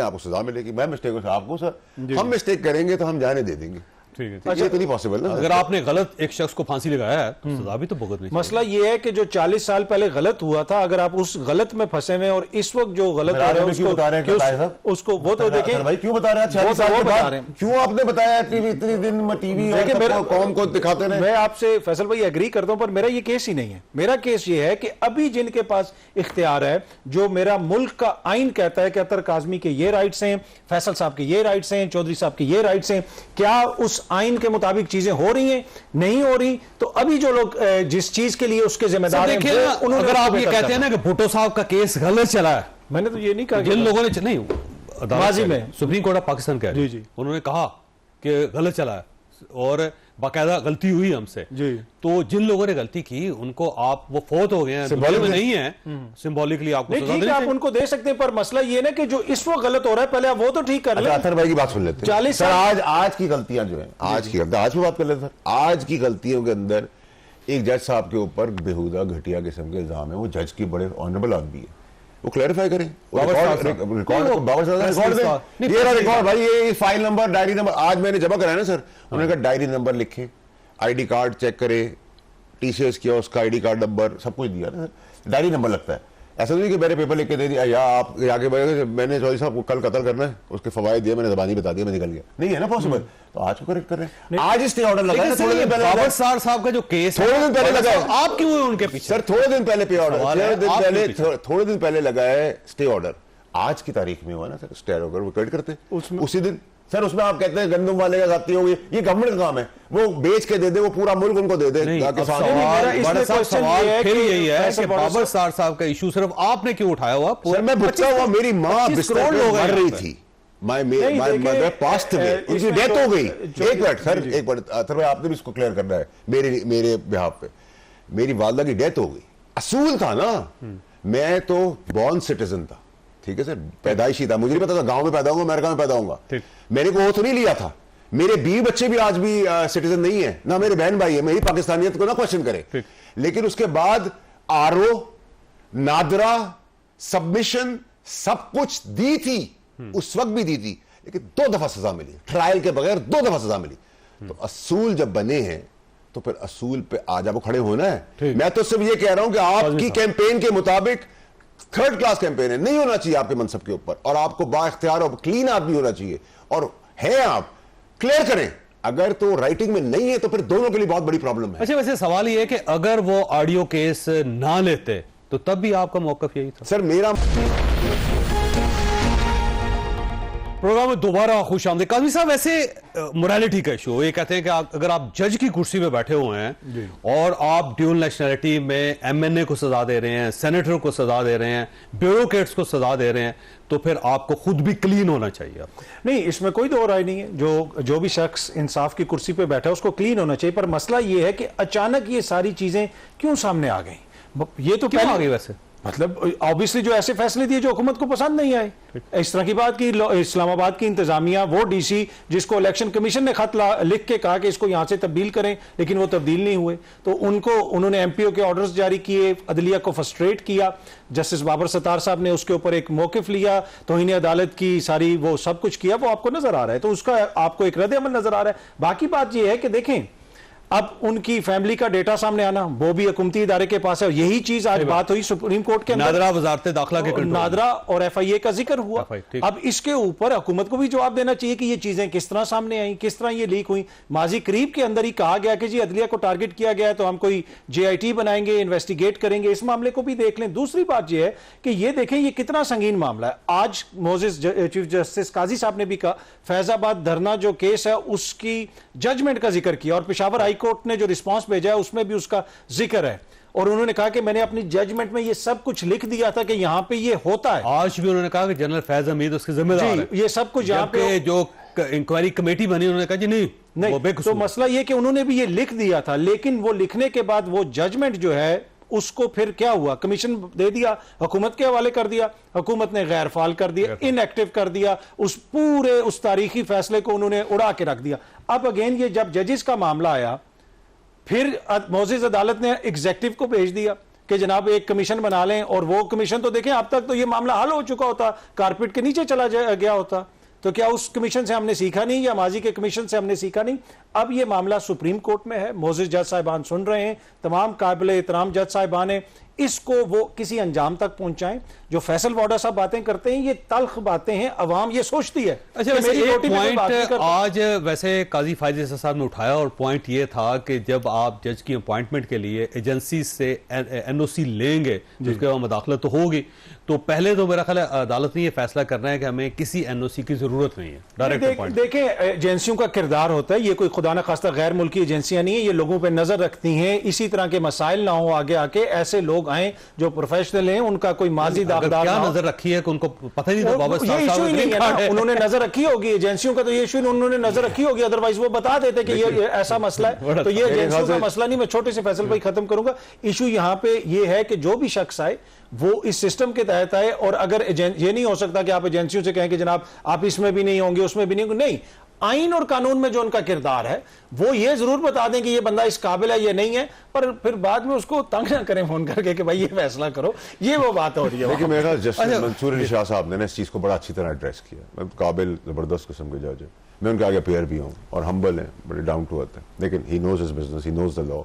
आपको सजा मिलेगी। मैं मिस्टेक हूं आपको सर, हम मिस्टेक करेंगे तो हम जाने दे देंगे, ठीक है, अच्छा, तो नहीं पॉसिबल ना। अगर आपने गलत एक शख्स को फांसी लगाया है तो सजा भी तो भुगतनी चाहिए। मसला ये है कि जो 40 साल पहले गलत हुआ था, अगर आप उस गलत में फंसे हुए और इस वक्त जो गलत हो रहा है उसको वो तो देखें भाई, क्यों बता रहे हैं 40 साल के बाद, क्यों आपने बताया टीवी इतने दिन टीवी कौम को दिखाते रहे? मैं आपसे फैसल भाई एग्री करता हूं, पर मेरा ये केस ही नहीं है। मेरा केस ये है कि अभी जिनके पास इख्तियार है, जो मेरा मुल्क का आइन कहता है कि अतर काज़मी के ये राइट्स हैं, फैसल साहब के ये राइट्स हैं, चौधरी साहब के ये राइट्स हैं, क्या उस आइन के मुताबिक चीजें हो रही हैं? नहीं हो रही। तो अभी जो लोग जिस चीज के लिए उसके जिम्मेदार हैं, अगर आप ये कहते हैं ना कि भुट्टो साहब का केस गलत चला है, मैंने तो ये नहीं कहा, जिन लोगों ने नहीं, माजी में सुप्रीम कोर्ट ऑफ पाकिस्तान कह रही है, उन्होंने कहा कि गलत चला है और बाकायदा गलती हुई हमसे, तो जिन लोगों ने गलती की उनको आप, वो फौत हो गए हैं, सिंबॉलिक नहीं है, सिंबॉलिकली आपको सजा देनी आप उनको दे सकते हैं। पर मसला ये ना कि जो इस वक्त गलत हो रहा है, पहले आप वो तो ठीक कर लें। अतर भाई की बात सुन लेते हैं। 40 साल आज की गलतियां जो है, आज की गलती, आज में बात कर लेते हैं सर। आज की गलतियों के अंदर एक जज साहब के ऊपर बेहुदा घटिया किस्म के इल्जाम है, वो जज की बड़े ऑनरेबल आदमी है, वो क्लैरिफाई करें, रिकॉर्ड भाई, ये फाइल नंबर, डायरी नंबर, आज मैंने जमा कराया ना सर, उन्होंने कहा डायरी नंबर लिखे, आईडी कार्ड चेक करे, टीसीएस किया, उसका आईडी कार्ड नंबर सब कुछ दिया ना, डायरी नंबर लगता है। ऐसा नहीं कि मैंने पेपर लिख के दे दिया या आप आगे बढ़े मैंने चौधरी साहब को कल कत्ल करना है, उसके फवायद दिए, मैंने जबानी बता दिया, मैं निकल गया, नहीं है ना पॉसिबल। तो आज को करेक्ट कर रहे हैं, आज स्टे ऑर्डर लगा है, थोड़े दिन पहले बाबर सार साहब का जो केस थोड़े दिन पहले लगा है, आप क्यों उनके पीछे? सर थोड़े दिन पहले पे ऑर्डर, थोड़े दिन पहले लगा है स्टे ऑर्डर, आज की तारीख में हुआ ना सर स्टे ऑर्डर, वो क्रेडिट करते उसी दिन। सर उसमें आप कहते हैं गंदम वाले का जाती होगी, ये गवर्नमेंट का काम है, वो बेच के दे दे, वो पूरा मुल्क उनको दे दे। सवाल फिर यही है कि बाबर सार साहब का इशू सिर्फ आपने क्यों उठाया हुआ? सर मैं भुगता हुआ, मेरी माँ बिस्तर पे मर रही थी, मैं पास्ट में उनकी डेथ हो गई। एक मिनट सर, एक मिनट अथर्व, आपने भी इसको क्लियर करना है मेरे बिहाफ पे। मेरी वालदा की डेथ हो गई, असूल था ना, मैं तो बॉर्न सिटीजन था, ठीक है सर, पैदाइशी था, मुझे नहीं पता था गांव में पैदा होगा अमेरिका में पैदा होगा, मैंने को ओथ नहीं लिया था। मेरे 20 बच्चे भी आज भी सिटीजन नहीं है, ना मेरे बहन भाई है, मेरी पाकिस्तानियत को ना क्वेश्चन करे। लेकिन उसके बाद आरओ, नादरा, सबमिशन सब कुछ दी थी, उस वक्त भी दी थी, लेकिन 2 दफा सजा मिली, ट्रायल के बगैर 2 दफा सजा मिली। तो असूल जब बने हैं तो फिर असूल पे आज आपको खड़े होना है। मैं तो सिर्फ ये कह रहा हूं कि आपकी कैंपेन के मुताबिक थर्ड क्लास कैंपेन है, नहीं होना चाहिए आपके मनसब के ऊपर, और आपको बाइख्तियार और क्लीन आदमी होना चाहिए, और है आप क्लियर करें। अगर तो राइटिंग में नहीं है तो फिर दोनों के लिए बहुत बड़ी प्रॉब्लम है। अच्छा, वैसे सवाल ये है कि अगर वो ऑडियो केस ना लेते तो तब भी आपका मौकफ यही था? सर मेरा प्रोग्राम में दोबारा खुश आमदीद। काज़मी साहब, वैसे मोरालिटी का इशू, ये कहते हैं कि अगर आप जज की कुर्सी पे बैठे हुए हैं और आप ड्यूल नेशनलिटी में एमएनए को सजा दे रहे हैं, सेनेटर को सजा दे रहे हैं, ब्यूरोक्रेट्स को सजा दे रहे हैं, तो फिर आपको खुद भी क्लीन होना चाहिए। आपको नहीं, इसमें कोई दो राय नहीं है। जो भी शख्स इंसाफ की कुर्सी पे बैठा है उसको क्लीन होना चाहिए, पर मसला ये है कि अचानक ये सारी चीजें क्यों सामने आ गई? ये तो क्यों आ गई वैसे? मतलब ऑब्वियसली जो ऐसे फैसले दिए जो हुकूमत को पसंद नहीं आए, इस तरह की बात की। इस्लामाबाद की इंतजामिया, वो डीसी जिसको इलेक्शन कमीशन ने खत लिख के कहा कि इसको यहां से तब्दील करें, लेकिन वो तब्दील नहीं हुए, तो उन्होंने एमपीओ के ऑर्डर्स जारी किए, अदलिया को फ्रस्ट्रेट किया। जस्टिस बाबर सत्तार साहब ने उसके ऊपर एक मौकिफ लिया, तौहीन अदालत की सारी वो सब कुछ किया, वो आपको नजर आ रहा है, तो उसका आपको एक रद्द अमल नजर आ रहा है। बाकी बात यह है कि देखें, अब उनकी फैमिली का डेटा सामने आना, वो भी हुकूमती इदारे के पास है, और यही चीज आज बात हुई सुप्रीम कोर्ट के अंदर, नादरा वजारत दाखिला के कंट्रोल, नादरा और एफआईए का जिक्र हुआ। अब इसके ऊपर हुकूमत को भी जवाब देना चाहिए कि ये चीजें किस तरह सामने आई, किस तरह ये लीक हुई। माजी करीब के अंदर ही कहा गया कि जी अदलिया को टारगेट किया गया है, तो हम कोई जेआईटी बनाएंगे, इन्वेस्टिगेट करेंगे, इस मामले को भी देख लें। दूसरी बात यह है कि ये देखें ये कितना संगीन मामला है। आज मोजेस चीफ जस्टिस काजी साहब ने भी कहा, फैजाबाद धरना जो केस है उसकी जजमेंट का जिक्र किया, और पेशावर हाई कोर्ट ने जो रिस्पॉन्स भेजा है उसमें भी उसका जिक्र है, और उन्होंने कहा कि मैंने अपनी जजमेंट में ये सब कुछ लिख दिया था कि यहां पे ये होता है। आज भी उन्होंने कहा कि जनरल फैज हमीद उसके जिम्मेदार है, ये सब कुछ यहां पे जो इंक्वायरी कमेटी बनी, उन्होंने कहा जी नहीं। तो मसला ये कि उन्होंने भी ये लिख दिया था, लेकिन वो लिखने के बाद वो जजमेंट जो है उसको फिर क्या हुआ, कमीशन दे दिया, हुकूमत के हवाले कर दिया, हुकूमत ने गैर फाल कर दिया, इनएक्टिव कर दिया, उस तारीखी फैसले को उन्होंने उड़ा के रख दिया। अब अगेन ये जब जजेस का मामला आया, फिर मोअज़्ज़िज़ अदालत ने एग्जीक्यूटिव को भेज दिया कि जनाब एक कमीशन बना लें, और वो कमीशन तो देखें अब तक तो ये मामला हल हो चुका होता, कारपेट के नीचे चला गया होता। तो क्या उस कमीशन से हमने सीखा नहीं, या माजी के कमीशन से हमने सीखा नहीं? अब ये मामला सुप्रीम कोर्ट में है, मोअज़्ज़िज़ जज साहिबान सुन रहे हैं, तमाम काबिल एहतराम जज साहिबान हैं, इसको वो किसी अंजाम तक पहुंचाएं। जो फैसल वाडा साहब बातें करते हैं ये तल्ख बातें हैं, अवाम ये सोचती है। अच्छा, वैसे एक पॉइंट आज वैसे काजी फायज ईसा साहब ने उठाया, और पॉइंट ये था कि जब आप जज की अपॉइंटमेंट के लिए एजेंसी से एनओसी लेंगे, जिसके बाद मुदाखलत तो होगी, तो पहले तो मेरा ख्याल है अदालत ने ये फैसला करना है कि हमें किसी एनओसी की जरूरत नहीं है। डायरेक्ट देखें, एजेंसियों का किरदार होता है, ये कोई खुदा न खास्ता गैर मुल्की एजेंसियां नहीं है, ये लोगों पर नजर रखती हैं, इसी तरह के मसाइल ना हो आगे आके, ऐसे लोग आए जो प्रोफेशनल हैं, उनका कोई माजी दागदार क्या नजर रखी है कि उनको पता ही नहीं था बाबा ये इशू ही नहीं है ना, उन्होंने नजर रखी होगी, एजेंसियों का तो ये इशू उन्होंने नजर रखी होगी, अदरवाइज वो बता देते कि ये ऐसा मसला है। तो ये एजेंसियों का मसला नहीं। मैं छोटे से फैसल भाई खत्म करूंगा। इशू यहां पे ये है कि जो भी शख्स आए वो इस सिस्टम के तहत आए, और अगर ये नहीं हो सकता कि आप एजेंसियों से कहें कि जनाब आप इसमें भी नहीं होंगे, उसमें भी नहीं होंगे, नहीं, आइन और कानून में जो उनका किरदार है वो ये जरूर बता दें कि ये बंदा इस काबिल है, ये नहीं है, पर फिर बाद में उसको तंग ना करें फोन करके कि भाई ये फैसला करो, ये वो बात हो रही है। लेकिन मेरा जस्टिस मंसूर अली शाह साहब ने इस चीज को बड़ा अच्छी तरह एड्रेस किया। मैं काबिल जबरदस्त किस्म के जज है, मैं उनके आगे पेयर भी हूँ, और हम्बल है, बड़े डाउन टू अर्थ है, लेकिन he knows his business, he knows the law,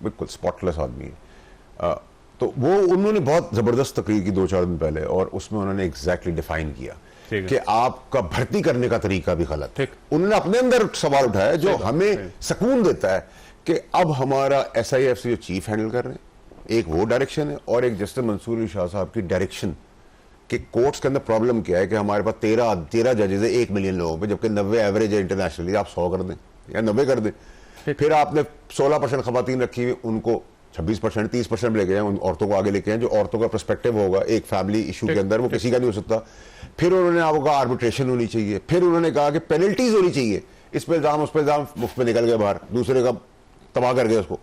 बिल्कुल स्पॉटलेस आदमी है। तो वो उन्होंने बहुत जबरदस्त तकरीर की 2-4 दिन पहले, और उसमें उन्होंने एग्जैक्टली डिफाइन किया कि आपका भर्ती करने का तरीका भी गलत है। उन्होंने अपने अंदर सवाल उठाया जो हमें सुकून देता है कि अब हमारा SIF से जो चीफ हैंडल कर रहे हैं, एक वो डायरेक्शन है, और एक जस्टिस मंसूर अली शाह साहब की डायरेक्शन कि कोर्ट्स के अंदर प्रॉब्लम क्या है कि हमारे पास 13 जजेस है 1 मिलियन लोगों पे, जबकि 90 एवरेज है इंटरनेशनली। आप 100 कर दें या 90 कर दें। फिर आपने 16% खवातीन रखी हुई, उनको 26% 30% लेके आए, उन औरतों को आगे लेके आए, जो औरतों का पर्सपेक्टिव होगा एक फैमिली इशू के अंदर, वो किसी का नहीं हो सकता। फिर उन्होंने आपको कहा आर्बिट्रेशन होनी चाहिए, फिर उन्होंने कहा कि पेनल्टीज होनी चाहिए, इस पे इल्जाम उस पे इल्जाम, मुफ्त में निकल गए बाहर, दूसरे का तबाह कर गए उसको।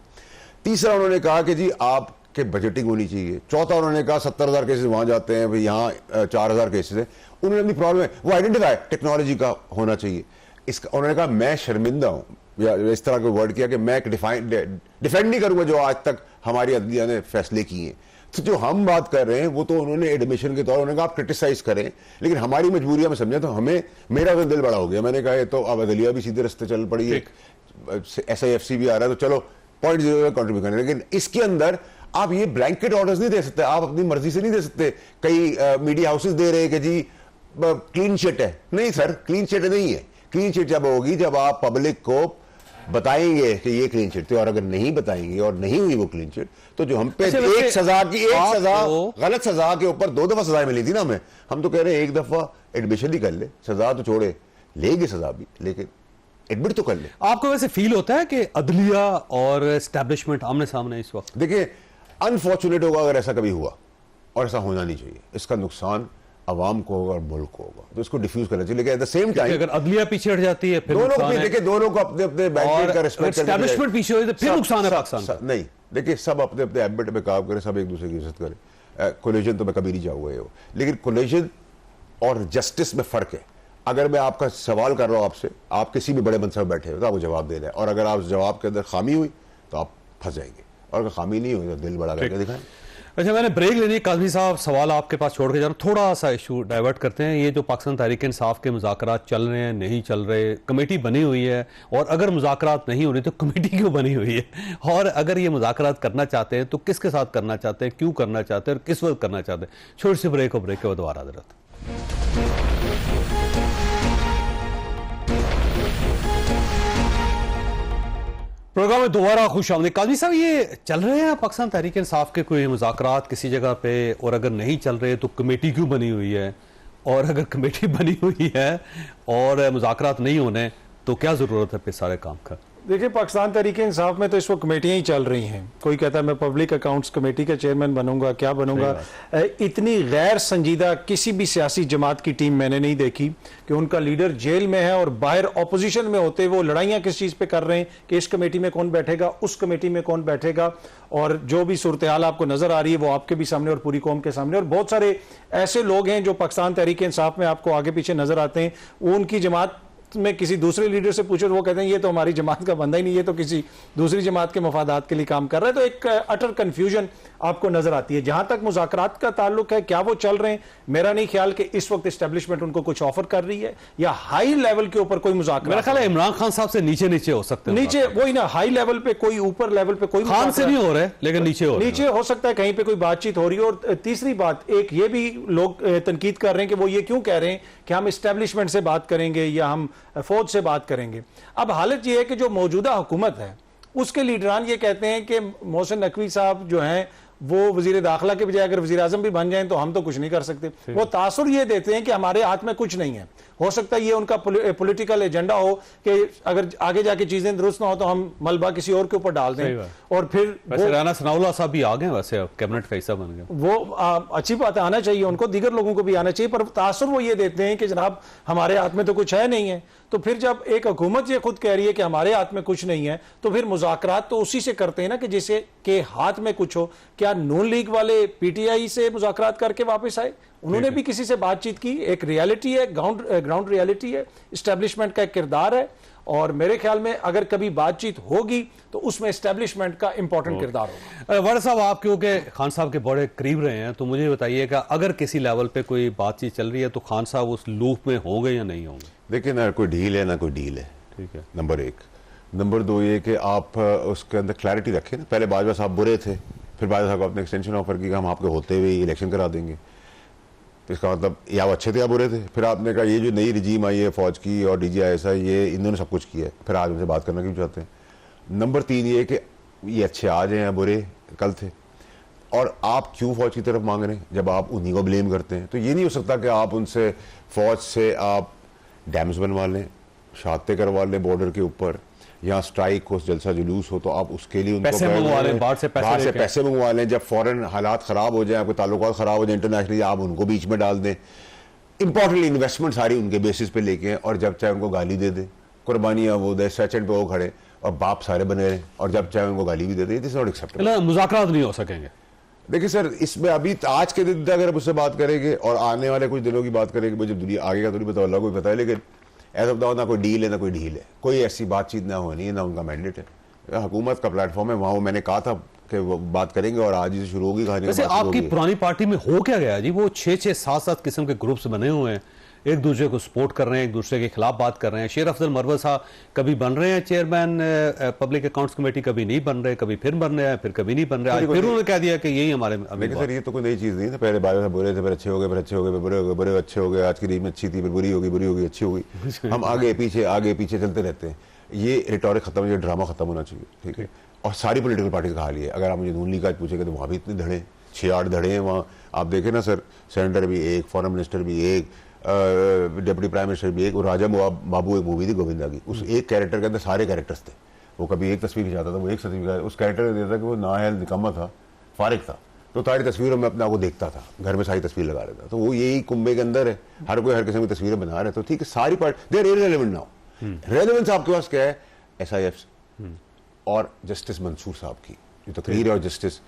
तीसरा उन्होंने कहा कि जी आपके बजटिंग होनी चाहिए। चौथा उन्होंने कहा 70,000 केसेस वहां जाते हैं, भाई यहाँ 4,000 केसेस है। उन्होंने अपनी प्रॉब्लम है वो आइडेंटिफाई टेक्नोलॉजी का होना चाहिए। इसका उन्होंने कहा मैं शर्मिंदा हूं, या इस तरह का वर्ड किया कि मैं डिफेंड नहीं करूंगा जो आज तक हमारी अदलिया ने फैसले किए हैं। तो जो हम बात कर रहे हैं वो तो उन्होंने एडमिशन के तौर उन्होंने कहा आप क्रिटिसाइज करें, लेकिन हमारी मजबूरियां में समझे तो हमें, मेरा तो दिल बड़ा हो गया। मैंने कहा ये तो अब अदलिया भी सीधे रास्ते चल पड़ी है, SIFC भी आ रहा है, तो चलो 0.0 कंट्रीब्यूट करें। लेकिन इसके अंदर आप ये ब्लैंकेट ऑर्डर्स नहीं दे सकते, आप अपनी मर्जी से नहीं दे सकते। कई मीडिया हाउसेस दे रहे हैं कि जी क्लीन चिट है। नहीं सर, क्लीन चिट नहीं है। क्लीन चिट जब होगी जब आप पब्लिक को बताएंगे कि ये क्लीन चिट थी, और अगर नहीं बताएंगे और नहीं हुई वो क्लीन चिट, तो जो हम पे एक सजा गलत सजा के ऊपर 2 दफा सजाएं मिली थी ना हमें, हम तो कह रहे हैं 1 दफा एडमिशन ही कर ले, सजा तो छोड़े, लेंगे सजा भी, लेकिन एडमिट तो कर ले। आपको वैसे फील होता है कि अदलिया और एस्टैब्लिशमेंट आमने सामने इस वक्त? देखिए, अनफॉर्चुनेट होगा अगर ऐसा कभी हुआ, और ऐसा होना नहीं चाहिए। इसका नुकसान अवाम को होगा और मुल्क को होगा, तो इसको डिफ्यूज करना चाहिए। लेकिन एट द सेम टाइम अगर अदलिया पीछे हट जाती है फिर दोनों को अपने अपने का रिस्पेक्ट, एस्टैब्लिशमेंट पीछे हो तो फिर नुकसान है पाकिस्तान का। नहीं, देखिए सब अपने अपने एम्बिट में काम करें, सब एक दूसरे की इज्जत करें। कोलिजन तो मैं कभी नहीं चाहूंगा ये, लेकिन कोलिजन और जस्टिस में फर्क है। अगर मैं आपका सवाल कर रहा हूं आपसे, आप किसी भी बड़े मनसब में बैठे हो तो आपको जवाब देना है, और अगर आप जवाब के अंदर खामी हुई तो आप फंस जाएंगे, और अगर खामी नहीं हुई तो दिल बड़ा करके दिखाएं। अच्छा, मैंने ब्रेक लेनी है। काज़मी साहब, सवाल आपके पास छोड़ के जा रहा हूँ, थोड़ा सा इशू डाइवर्ट करते हैं। ये जो पाकिस्तान तहरीक इंसाफ के मुज़ाकरात चल रहे हैं, नहीं चल रहे, कमेटी बनी हुई है, और अगर मुज़ाकरात नहीं हो रहे तो कमेटी क्यों बनी हुई है, और अगर ये मुज़ाकरात करना चाहते हैं तो किसके साथ करना चाहते हैं, क्यों करना चाहते हैं और किस वक्त करना चाहते हैं? छोटी सी ब्रेक हो, ब्रेक के बाद दोबारा हज़रत। प्रोग्राम में दोबारा खुश आमदीद। काज़मी साहब, ये चल रहे हैं पाकिस्तान तहरीक इंसाफ के कोई मुज़ाकरात किसी जगह पे, और अगर नहीं चल रहे तो कमेटी क्यों बनी हुई है, और अगर कमेटी बनी हुई है और मुज़ाकरात नहीं होने तो क्या ज़रूरत है फिर सारे काम का? देखिए, पाकिस्तान तहरीक इंसाफ में तो इस वक्त कमेटियां ही चल रही हैं। कोई कहता है मैं पब्लिक अकाउंट्स कमेटी का चेयरमैन बनूंगा, क्या बनूंगा। इतनी गैर संजीदा किसी भी सियासी जमात की टीम मैंने नहीं देखी कि उनका लीडर जेल में है और बाहर ऑपोजिशन में होते वो लड़ाइयां किस चीज़ पे कर रहे हैं कि इस कमेटी में कौन बैठेगा, उस कमेटी में कौन बैठेगा, और जो भी सूरत हाल आपको नजर आ रही है वो आपके भी सामने और पूरी कौम के सामने। और बहुत सारे ऐसे लोग हैं जो पाकिस्तान तहरीक इंसाफ में आपको आगे पीछे नजर आते हैं, वो उनकी जमात में किसी दूसरे लीडर से पूछो तो वो कहते हैं ये तो हमारी जमात का बंदा ही नहीं, ये तो किसी दूसरी जमात के मफादात के लिए काम कर रहा है। तो एक अटर कंफ्यूजन आपको नजर आती है। जहां तक मुज़ाकरात का ताल्लुक है, क्या वो चल रहे हैं? मेरा नहीं ख्याल कि इस वक्त एस्टेब्लिशमेंट उनको कुछ ऑफर कर रही है, या हाई लेवल के ऊपर कोई मुज़ाकरात। मेरा ख्याल है इमरान खान साहब से नीचे हो सकते हैं, नीचे वही ना, हाई लेवल पे कोई, ऊपर लेवल पे कोई खान से नहीं हो रहे, लेकिन नीचे हो सकता है कहीं पे कोई बातचीत हो रही है। और तीसरी बात, एक ये भी लोग तनकीद कर रहे हैं कि वो ये क्यों कह रहे हैं कि हम एस्टेब्लिशमेंट से बात करेंगे या हम फौज से बात करेंगे। अब हालत ये है कि जो मौजूदा हुकूमत है उसके लीडरान ये कहते हैं कि मोहसिन नकवी साहब जो हैं वो वजीर दाखिला के बजाय अगर वजीर आजम भी बन जाएं तो हम तो कुछ नहीं कर सकते। वो तासुर ये देते हैं कि हमारे हाथ में कुछ नहीं है। हो सकता है ये उनका पॉलिटिकल एजेंडा हो कि अगर आगे जाके चीजें दुरुस्त ना हो तो हम मलबा किसी और के ऊपर डाल दें, और फिर राना सनाउल्लाह साहब भी आ गए, वैसे कैबिनेट का हिस्सा बन गए। वो अच्छी बात है, आना चाहिए उनको, दीगर लोगों को भी आना चाहिए, पर तासुर वो ये देते हैं कि जनाब हमारे हाथ में तो कुछ है नहीं है। तो फिर जब एक हुकूमत ये खुद कह रही है कि हमारे हाथ में कुछ नहीं है, तो फिर मुज़ाकरात तो उसी से करते हैं ना कि जिसे के हाथ में कुछ हो। क्या नून लीग वाले पीटीआई से मुज़ाकरात करके वापस आए? उन्होंने भी किसी से बातचीत की। एक रियलिटी है, ग्राउंड रियलिटी है, एस्टेब्लिशमेंट का एक किरदार है, और मेरे ख्याल में अगर कभी बातचीत होगी तो उसमें एस्टेब्लिशमेंट का इंपॉर्टेंट किरदार होगा। वाड़ा साहब, आप क्योंकि खान साहब के बड़े करीब रहे हैं, तो मुझे बताइएगा अगर किसी लेवल पे कोई बातचीत चल रही है तो खान साहब उस लूप में होंगे या नहीं होंगे? देखिए, ना कोई डील है ना कोई डील है, ठीक है, नंबर 1। नंबर 2 ये कि आप उसके अंदर क्लैरिटी रखें ना। पहले बाजवा साहब बुरे थे, फिर बादल साहब को आपने एक्सटेंशन ऑफर की कि हम आपके होते हुए इलेक्शन करा देंगे। तो इसका मतलब या वो अच्छे थे या बुरे थे। फिर आपने कहा ये जो नई रिजीम आई है फौज की और DGISI, ये इन्होंने सब कुछ किया है, फिर आज उनसे बात करना क्यों चाहते हैं? नंबर 3 ये कि ये अच्छे आज हैं या बुरे कल थे, और आप क्यों फौज की तरफ मांग रहे हैं जब आप उन्हीं को ब्लेम करते हैं? तो ये नहीं हो सकता कि आप उनसे फौज से आप डैम्स बनवा लें, शाते करवा लें बॉर्डर के ऊपर, यहाँ स्ट्राइक हो, जलसा जुलूस हो, तो आप उसके लिए उनको पैसे मंगवा लें, बाहर से पैसे मंगवा लें। जब फॉरेन हालात खराब हो जाए, आपके ताल्लुकात खराब हो जाए इंटरनेशनली, आप उनको बीच में डाल दें। इंपॉर्टेंटली इन्वेस्टमेंट सारी उनके बेसिस पे लेके हैं, और जब चाहे उनको गाली दे दें, कुर्बानियां वो दे, स्ट्रेचर पे वो खड़े और बाप सारे बने रहे, और जब चाहे उनको गाली भी दे दें। This is not acceptable. मुज़ाकरात नहीं हो सकेंगे। देखिए सर, इसमें अभी आज के दिन अगर उससे बात करेंगे और आने वाले कुछ दिनों की बात करेंगे, जब दुनिया आगे का तो नहीं पता, अल्लाह को भी पता है, लेकिन ऐसा बताओ ना कोई डील है ना कोई ढील है, कोई ऐसी बातचीत ना होनी है, ना उनका मैंडेट है। हुकूमत का प्लेटफॉर्म है, वहाँ मैंने कहा था कि वो बात करेंगे और आज ही शुरू होगी कहानी। वैसे आपकी पुरानी पार्टी में हो क्या गया जी? वो 6-6, 7-7 किस्म के ग्रुप्स बने हुए हैं, एक दूसरे को सपोर्ट कर रहे हैं, एक दूसरे के खिलाफ बात कर रहे हैं। शेर अफजल मरवत साहब कभी बन रहे हैं चेयरमैन पब्लिक अकाउंट्स कमेटी, कभी नहीं बन रहे, कभी फिर बन रहे हैं, फिर कभी नहीं बन रहे। आज फिर उन्होंने कह दिया कि यही हमारे। सर ये तो कोई नई चीज़ नहीं है, पहले बारे में बुरे थे, फिर अच्छे हो गए, फिर अच्छे हो गए, बुरे हो गए, बुरे अच्छे हो गए। आज की रीम अच्छी थी, फिर बुरी होगी, अच्छी होगी। हम आगे पीछे चलते रहते हैं। ये रिटोरिक खत्म, ये ड्रामा खत्म होना चाहिए, ठीक है। और सारी पॉलिटिकल पार्टी का हाल ये है। अगर आप मुझे नून लीग का पूछेंगे तो वहाँ भी इतने धड़े, 6-8 धड़े हैं वहाँ। आप देखें ना सर, सेनेटर भी एक, फॉरेन मिनिस्टर भी एक, डिप्टी प्राइम मिनिस्टर भी एक, और राजा बाबू एक मूवी थी गोविंदा की, उस एक कैरेक्टर के अंदर सारे कैरेक्टर्स थे। वो कभी एक तस्वीर खिंचाता था, वो एक तस्वीर, उस कैरेक्टर में देता कि वो नाअहल निकम्मा था, फारिग था, तो सारी तस्वीरों में अपने आप को देखता था, घर में सारी तस्वीर लगा रहता। तो वो यही कुंबे के अंदर है, हर कोई हर किस्म की तस्वीरें बना रहे। तो ठीक है, सारी party they are irrelevant now. Relevance आपके पास क्या है? SIF और जस्टिस मंसूर साहब की जो तकरीर है, और जस्टिस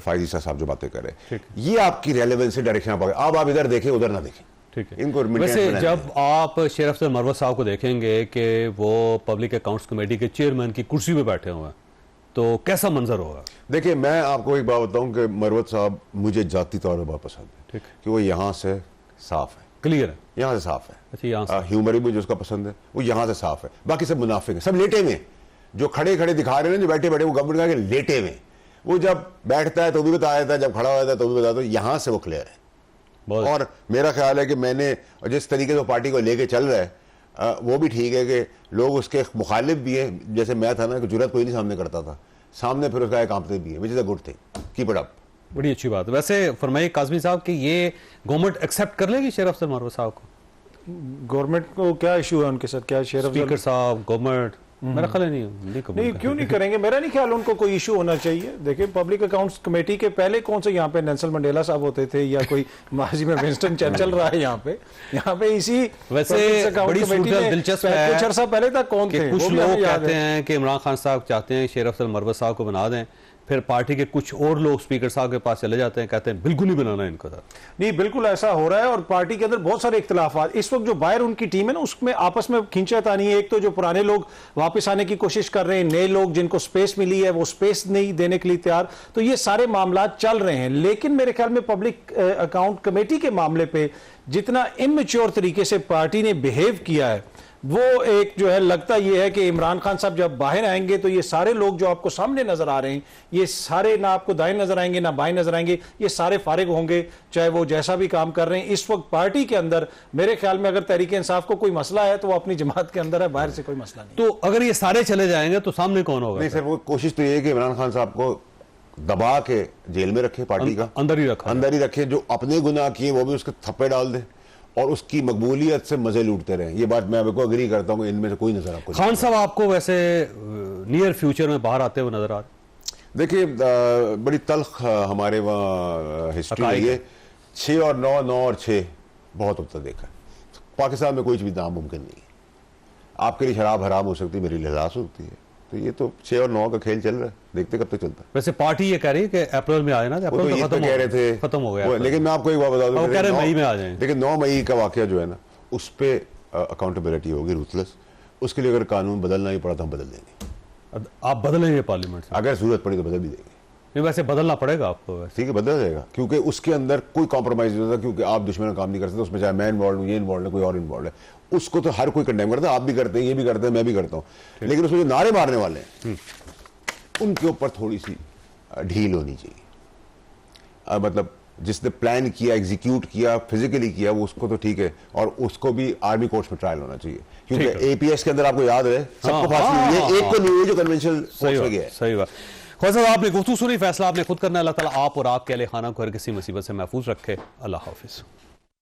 फायदी साहब जो बातें कर रहे हैं, ये आपकी रेलेवेंस से डायरेक्शन आप इधर देखें उधर ना देखें। ठीक है। इनको वैसे जब आप शेर अफजल मरवत साहब को देखेंगे कि वो पब्लिक अकाउंट्स कमेटी के चेयरमैन की कुर्सी पे बैठे हुए हैं, तो कैसा मंजर होगा? देखिए, मैं आपको एक बात बताऊं कि मरवत साहब मुझे जाती तौर पर बहुत पसंद है, ठीक, कि वो यहाँ से साफ है, क्लियर है, यहाँ से साफ है। अच्छा, यहाँ ह्यूमर भी मुझे उसका पसंद है, वो यहाँ से साफ है। बाकी सब मुनाफिक है, सब लेटे हुए, जो खड़े खड़े दिखा रहे हैं, जो बैठे बैठे वो गवर्नमेंट का लेटे हुए। वो जब बैठता है तो भी बता देता है, जब खड़ा होता है तो भी बताता है। यहाँ से वो क्लियर है। और मेरा ख्याल है कि मैंने जिस तरीके से पार्टी को लेके चल रहा है वो भी ठीक है कि लोग उसके मुखालिफ भी हैं। जैसे मैं था ना कि जुर्रत कोई नहीं सामने करता था, सामने फिर उसका कांपते भी है, which is a good thing, keep it up. बड़ी अच्छी बात है। वैसे फरमाइए काज़मी साहब कि ये गवर्नमेंट एक्सेप्ट कर लेगी शेर अफजल मरवत साहब को? गवर्नमेंट को क्या इशू है उनके साथ? क्या शेर अफजल साहब गवर्नमेंट मेरा ख्याल नहीं क्यों नहीं करेंगे? मेरा नहीं ख्याल उनको कोई इशू होना चाहिए। देखिए, पब्लिक अकाउंट्स कमेटी के पहले कौन से यहाँ पे नेल्सन मंडेला साहब होते थे, या कोई माजी में विंस्टन चर्चिल रहा है यहाँ पे इसी। वैसे बड़ी दिलचस्प है, कुछ अर्सा पहले तक कौन थे? कुछ लोग कहते हैं कि इमरान खान साहब चाहते हैं शेर अफजल मरवत साहब को बना दें, फिर पार्टी के कुछ और लोग स्पीकर साहब के पास चले जाते हैं, कहते हैं बिल्कुल नहीं बनाना इनको। नहीं, बिल्कुल ऐसा हो रहा है, और पार्टी के अंदर बहुत सारे इख्तिलाफात इस वक्त जो बाहर उनकी टीम है ना, उसमें आपस में खींचातानी है। एक तो जो पुराने लोग वापस आने की कोशिश कर रहे हैं, नए लोग जिनको स्पेस मिली है वो स्पेस नहीं देने के लिए तैयार, तो ये सारे मामला चल रहे हैं। लेकिन मेरे ख्याल में पब्लिक अकाउंट कमेटी के मामले पे जितना इमैच्योर तरीके से पार्टी ने बिहेव किया है, वो एक जो है लगता ये है कि इमरान खान साहब जब बाहर आएंगे तो ये सारे लोग जो आपको सामने नजर आ रहे हैं, ये सारे ना आपको दाएं नजर आएंगे ना बाएं नजर आएंगे, ये सारे फारिग होंगे, चाहे वो जैसा भी काम कर रहे हैं। इस वक्त पार्टी के अंदर मेरे ख्याल में अगर तहरीक इंसाफ को कोई मसला है तो वो अपनी जमात के अंदर है, बाहर से कोई मसला नहीं। तो अगर ये सारे चले जाएंगे तो सामने कौन होगा? नहीं सर, वो कोशिश तो ये है कि इमरान खान साहब को दबा के जेल में रखे, पार्टी का अंदर ही रखे, जो अपने गुनाह किए वो भी उसके थप्पे डाल दे और उसकी मकबूलियत से मजे लूटते रहे। ये बात मैं आपको अग्री करता हूँ, इनमें से कोई नजर आपको। खान साहब आपको वैसे नियर फ्यूचर में बाहर आते हुए नजर आ रहे? देखिए, बड़ी तल्ख हमारे वहाँ हिस्ट्री है ये। 6 और 9, 9 और 6 बहुत उत्तर देखा। पाकिस्तान में कोई चीज नामुमकिन नहीं है। आपके लिए शराब हराम हो सकती है, मेरे लिए हलाल सकती है। तो ये तो 6 और 9 का खेल चल रहा है, देखते कब तक चलता है। वैसे पार्टी ये कह रही है कि अप्रैल में आए ना, अप्रैल तो खत्म कह रहे थे, खत्म हो गया। लेकिन मैं आपको एक बात बता दूं, कह रहे मई में आ जाएं। लेकिन 9 मई का वाकया जो है ना, उस पे अकाउंटेबिलिटी होगी, रूथलेस। उसके लिए अगर कानून बदलना ही पड़ा तो हम बदल देंगे। आप बदलेंगे पार्लियामेंट से? अगर जरूरत पड़ी तो बदल भी देंगे। नहीं, वैसे बदलना पड़ेगा आपको। ठीक है, बदल जाएगा, क्योंकि उसके अंदर कोई कॉम्प्रोमाइज नहीं होता, क्योंकि आप दुश्मन का काम नहीं कर सकते उसमें, चाहे मैं इन्वॉल्व हूँ, ये इन्वॉल्व है, कोई और इन्वॉल्व है। उसको तो हर कोई कंडेम करता है, आप भी करते हैं, ये भी करते हैं, मैं भी करता हूँ। लेकिन उसमें जो नारे मारने वाले हैं उनके ऊपर थोड़ी सी ढील होनी चाहिए। मतलब जिसने प्लान किया, एग्जीक्यूट किया, फिजिकली किया, वो उसको तो ठीक है, और उसको भी आर्मी कोर्ट्स में ट्रायल होना चाहिए, क्योंकि एपीएस के अंदर आपको याद है सबको फांसी हुई है, एक को नहीं हुई जो कन्वेंशनल कोर्ट्स में गया है। सही बात। ख्वाजा साहब, आपने गुफ्तगू सुनी, फैसला आपने खुद करना है। अल्लाह ताला आप और आपके अहले खाना को हर किसी मुसीबत से महफूज रखे। अल्लाह हाफिज।